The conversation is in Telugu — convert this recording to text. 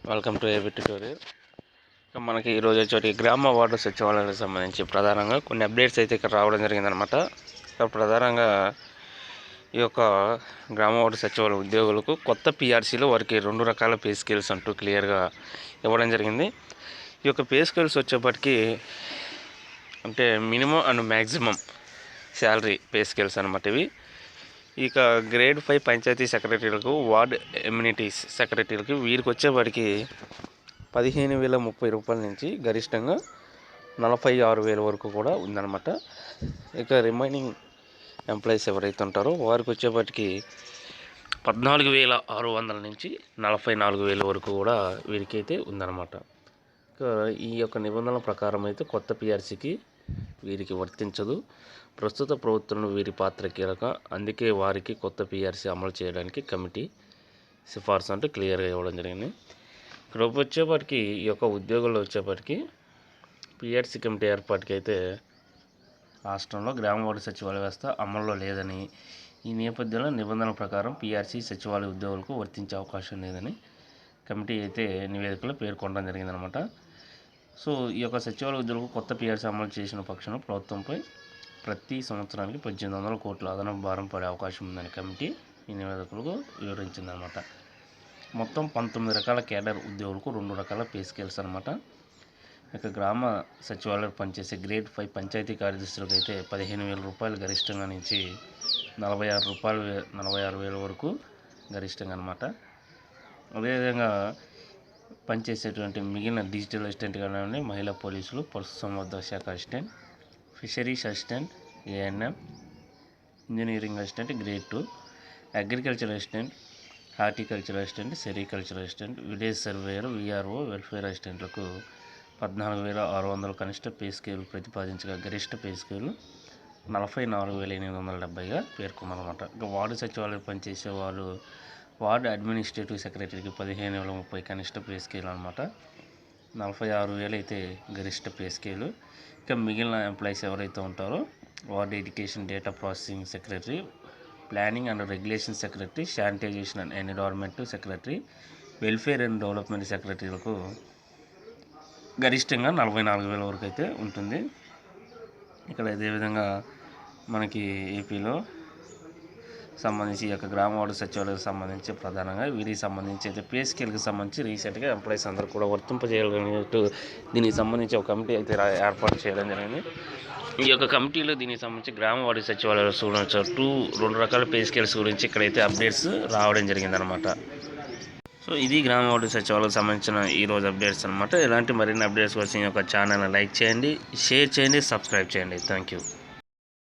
Welcome to AB tutorial. మనకి ఈరోజు వచ్చేటి గ్రామ వార్డు సచివాలయానికి సంబంధించి ప్రధానంగా కొన్ని అప్డేట్స్ అయితే ఇక్కడ రావడం జరిగిందనమాట. ప్రధానంగా ఈ యొక్క గ్రామ వార్డు సచివాలయ ఉద్యోగులకు కొత్త పిఆర్సీలో వారికి 2 రకాల పే స్కేల్స్ అంటూ క్లియర్గా ఇవ్వడం జరిగింది. ఈ యొక్క పే స్కేల్స్ వచ్చేప్పటికి అంటే minimum and maximum salary pay scales అనమాట. ఇవి ఇక గ్రేడ్ 5 పంచాయతీ సెక్రటరీలకు, వార్డ్ ఎమ్యూనిటీస్ సెక్రటరీలకు వీరికి వచ్చేవాడికి 15,030 రూపాయల నుంచి గరిష్టంగా 46,000 వరకు కూడా ఉందన్నమాట. ఇక రిమైనింగ్ ఎంప్లాయీస్ ఎవరైతే ఉంటారో వారికి వచ్చేప్పటికి 14,600 నుంచి 44,000 వరకు కూడా వీరికైతే ఉందన్నమాట. ఇక ఈ యొక్క నిబంధనల ప్రకారం అయితే కొత్త పిఆర్సీకి వీరికి వర్తించదు. ప్రస్తుత ప్రభుత్వంలో వీరి పాత్ర కీలక, అందుకే వారికి కొత్త పిఆర్సీ అమలు చేయడానికి కమిటీ సిఫార్సు అంటూ క్లియర్గా ఇవ్వడం జరిగింది. ఇక్కడ వచ్చేప్పటికి ఈ యొక్క ఉద్యోగుల్లో వచ్చేప్పటికి పిఆర్సీ కమిటీ ఏర్పాటుకి అయితే రాష్ట్రంలో గ్రామ వార్డు సచివాలయ వ్యవస్థ అమల్లో లేదని, ఈ నేపథ్యంలో నిబంధనల ప్రకారం పిఆర్సీ సచివాలయ ఉద్యోగులకు వర్తించే అవకాశం లేదని కమిటీ అయితే నివేదికలో పేర్కొనడం జరిగిందనమాట. సో ఈ యొక్క సచివాలయ ఉద్యోగులకు కొత్త పిఆర్సీ అమలు చేసిన పక్షంలో ప్రభుత్వంపై ప్రతి సంవత్సరానికి 1,800 కోట్ల అదనపు భారం పడే అవకాశం ఉందని కమిటీ ఈ నివేదికలకు వివరించిందనమాట. మొత్తం 19 రకాల కేడర్ ఉద్యోగులకు 2 రకాల పే స్కేల్స్ అనమాట. ఇక గ్రామ సచివాలయాలు పనిచేసే గ్రేడ్ 5 పంచాయతీ కార్యదర్శులకు అయితే 15,000 రూపాయలు గరిష్టంగా నుంచి 46,000 వరకు గరిష్టంగా అనమాట. అదేవిధంగా పనిచేసేటువంటి మిగిలిన డిజిటల్ అసిస్టెంట్ కానీ, మహిళా పోలీసులు, పశుసంవర్ధక శాఖ assistant, fisheries assistant, ANM, engineering assistant grade 2, agriculture assistant, horticulture assistant, sericulture assistant, village surveyor, VRO, welfare అసిస్టెంట్లకు 14,600 కనిష్ట పే స్కేల్ ప్రతిపాదించగా గరిష్ట పే స్కేల్ 44,870గా పేర్కొన్నారన్నమాట. ఇక వార్డు సచివాలయం పనిచేసే వాళ్ళు వార్డు అడ్మినిస్ట్రేటివ్ సెక్రటరీకి 15,030 కనిష్ట పే స్కేల్ అనమాట. 46,000 అయితే గరిష్ట పే స్కేలు. ఇక మిగిలిన ఎంప్లాయీస్ ఎవరైతే ఉంటారో ward education data processing secretary, planning and regulation secretary, sanitization and environment secretary, welfare and development సెక్రటరీలకు గరిష్టంగా 44,000 వరకు అయితే ఉంటుంది. ఇక్కడ అదేవిధంగా మనకి ఏపీలో సంబంధించి ఈ యొక్క గ్రామ వార్డు సచివాలయాలకు సంబంధించి ప్రధానంగా వీరికి సంబంధించి అయితే పే స్కేల్కి సంబంధించి రీసెంట్గా ఎంప్లాయీస్ అందరూ కూడా వర్తింపజేయాలనేట్టు దీనికి సంబంధించి ఒక కమిటీ అయితే ఏర్పాటు చేయడం జరిగింది. ఈ యొక్క కమిటీలో దీనికి సంబంధించి గ్రామ వార్డు సచివాలయాలు చూడవచ్చు 2 రకాల పే స్కేల్స్ గురించి ఇక్కడైతే అప్డేట్స్ రావడం జరిగిందనమాట. సో ఇది గ్రామ వార్డు సచివాలయాలకు సంబంధించిన ఈరోజు అప్డేట్స్ అనమాట. ఇలాంటి మరిన్ని అప్డేట్స్ కోసం ఈ యొక్క ఛానల్ని లైక్ చేయండి, షేర్ చేయండి, సబ్స్క్రైబ్ చేయండి. Thank you.